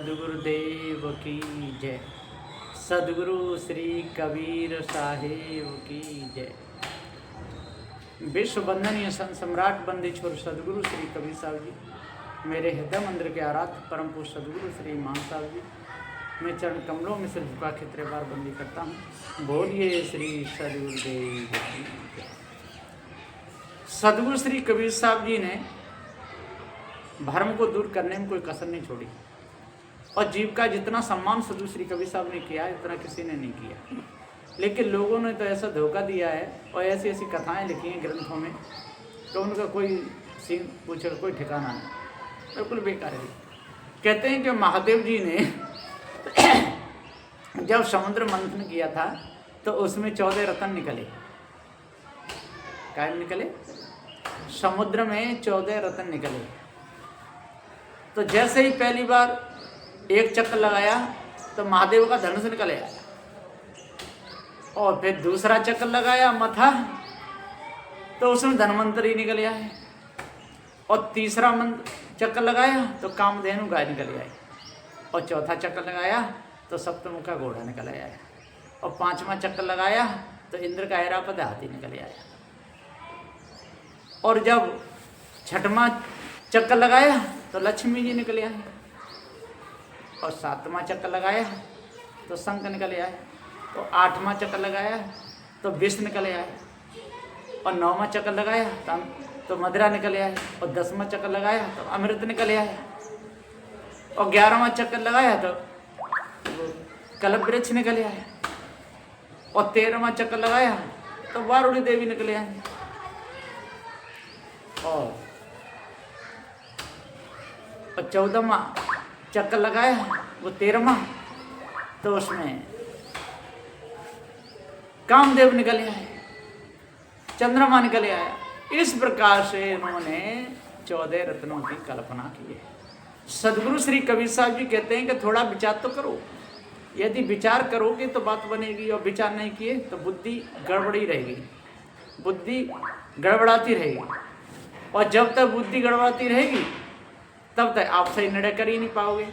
सद्गुरुदेव की जय। सद्गुरु श्री कबीर साहेब की जय। विश्व वंदनीय संत सम्राट बंदी छोर सद्गुरु श्री कबीर साहब जी, मेरे हृदय मंदिर के आराध्य परम पूज्य सद्गुरु श्री मान साहब जी, मैं चरण कमलों में सिर झुका के 3 बार बंदी करता हूँ। बोलिए श्री सद्गुरुदेव की जय। सद्गुरु श्री कबीर साहब जी ने भ्रम को दूर करने में कोई कसर नहीं छोड़ी और जीव का जितना सम्मान सद्गुरु श्री कबीर साहब ने किया है उतना किसी ने नहीं किया। लेकिन लोगों ने तो ऐसा धोखा दिया है और ऐसी ऐसी कथाएं लिखी हैं ग्रंथों में तो उनका कोई सीन पूछे कोई ठिकाना नहीं, बिल्कुल बेकार है। कहते हैं कि महादेव जी ने जब समुद्र मंथन किया था तो उसमें 14 रत्न निकले। क्या निकले? समुद्र में 14 रत्न निकले। तो जैसे ही पहली बार एक चक्कर लगाया तो महादेव का धनुष निकल आया और फिर दूसरा चक्कर लगाया मथा तो उसमें धनवंतरी निकल आया है और तीसरा चक्कर लगाया तो कामधेनु गाय निकल आए और चौथा चक्कर लगाया तो सप्तमुखा घोड़ा निकल आया और 5वां चक्कर लगाया तो इंद्र का ऐरापद हाथी निकल आया और जब 6वां चक्कर लगाया तो लक्ष्मी जी निकल आए और 7वां चक्कर लगाया तो शंख निकल आए और 8वां चक्कर लगाया तो विष निकल आए और 9वां चक्कर लगाया तो मदिरा निकल आए और 10वां चक्कर लगाया तो अमृत निकल आए और 11वां चक्कर लगाया तो कल्प वृक्ष निकल आए और 13वां चक्कर लगाया तो वारुणी देवी निकल आए और 14वां चक्कर लगाया वो 13वां तो उसमें कामदेव निकल आए, चंद्रमा निकल आया। इस प्रकार से इन्होंने 14 रत्नों की कल्पना की है। सद्गुरु श्री कबीर साहब जी कहते हैं कि थोड़ा विचार तो करो, यदि विचार करोगे तो बात बनेगी और विचार नहीं किए तो बुद्धि गड़बड़ी रहेगी, बुद्धि गड़बड़ाती रहेगी और जब तक बुद्धि गड़बड़ाती रहेगी तब तक आप सही निर्णय कर ही नहीं पाओगे।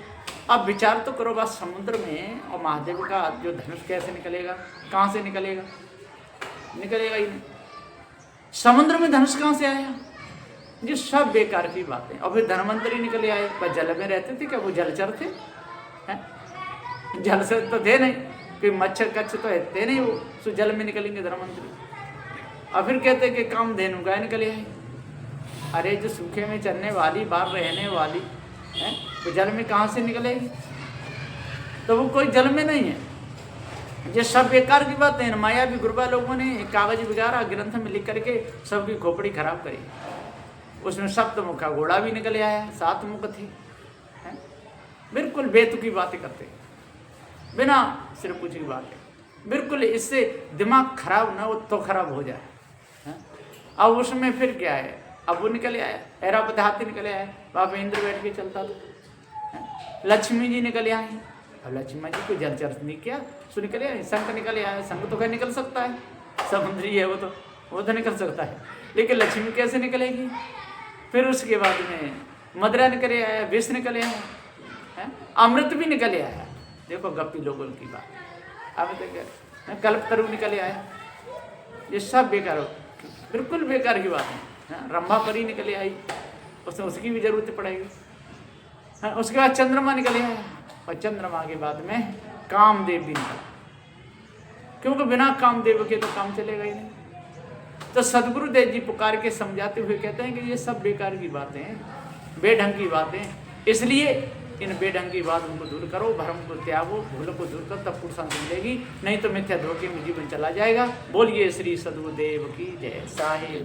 अब विचार तो करो बस समुद्र में और महादेव का जो धनुष कैसे निकलेगा, कहाँ से निकलेगा? निकलेगा ही नहीं। समुद्र में धनुष कहाँ से आया? ये सब बेकार की बातें। और फिर धनवंतरी निकले आए, पर जल में रहते थे क्या? वो जलचर थे हैं? जल से तो थे नहीं, कोई मच्छर कच्छ तो थे नहीं, वो सो जल में निकलेंगे धनवंतरी। और फिर कहते कि कामधेनु गाय निकले आए। अरे जो सूखे में चलने वाली, बाहर रहने वाली है वो जल में कहाँ से निकलेगी? तो वो कोई जल में नहीं है। ये सब बेकार की बातें हैं। माया भी गुरबा लोगों ने कागज वगैरह ग्रंथ में लिख करके सबकी खोपड़ी खराब करी। उसमें सप्तमुखा घोड़ा भी निकल आया, 7 मुख थे। बिल्कुल बेतुकी बातें करते, बिना सिर पूछे की बातें। बिल्कुल इससे दिमाग खराब ना हो तो खराब हो जाए। अब उसमें फिर क्या है? अब वो निकल आया, ऐरापद हाथी निकल आया, वहाँ पे इंद्र बैठ के चलता था। लक्ष्मी जी निकल आए। अब लक्ष्मी जी को जलचर नहीं किया, सो निकल आए। शंख निकल आया, शंख तो क्या निकल सकता है, समुद्री है वो तो निकल सकता है, लेकिन लक्ष्मी कैसे निकलेगी? फिर उसके बाद में मदिरा निकल आया, विष निकल आया, अमृत भी निकल आया। देखो गप्पी लोगों की बात। अब तक कल्पतरु निकल आया। ये सब बेकार हो, बिल्कुल बेकार की बात है। रंभा परी निकले आई, उसकी भी जरूरत पड़ेगी। उसके बाद चंद्रमा निकले आया और चंद्रमा के बाद में कामदेव भी निकला, क्योंकि बिना कामदेव के तो काम चलेगा ही नहीं। तो सद्गुरुदेव जी पुकार के समझाते हुए कहते हैं कि ये सब बेकार की बातें हैं, बेढंग की बातें। इसलिए इन बेढंग की बात उनको दूर करो, भ्रम को त्यागो, भूल को दूर करो, तब पुरुषांत मिलेगी। नहीं तो मिथ्या धोखे में जीवन चला जाएगा। बोलिए श्री सद्गुरुदेव की जय। साहेब।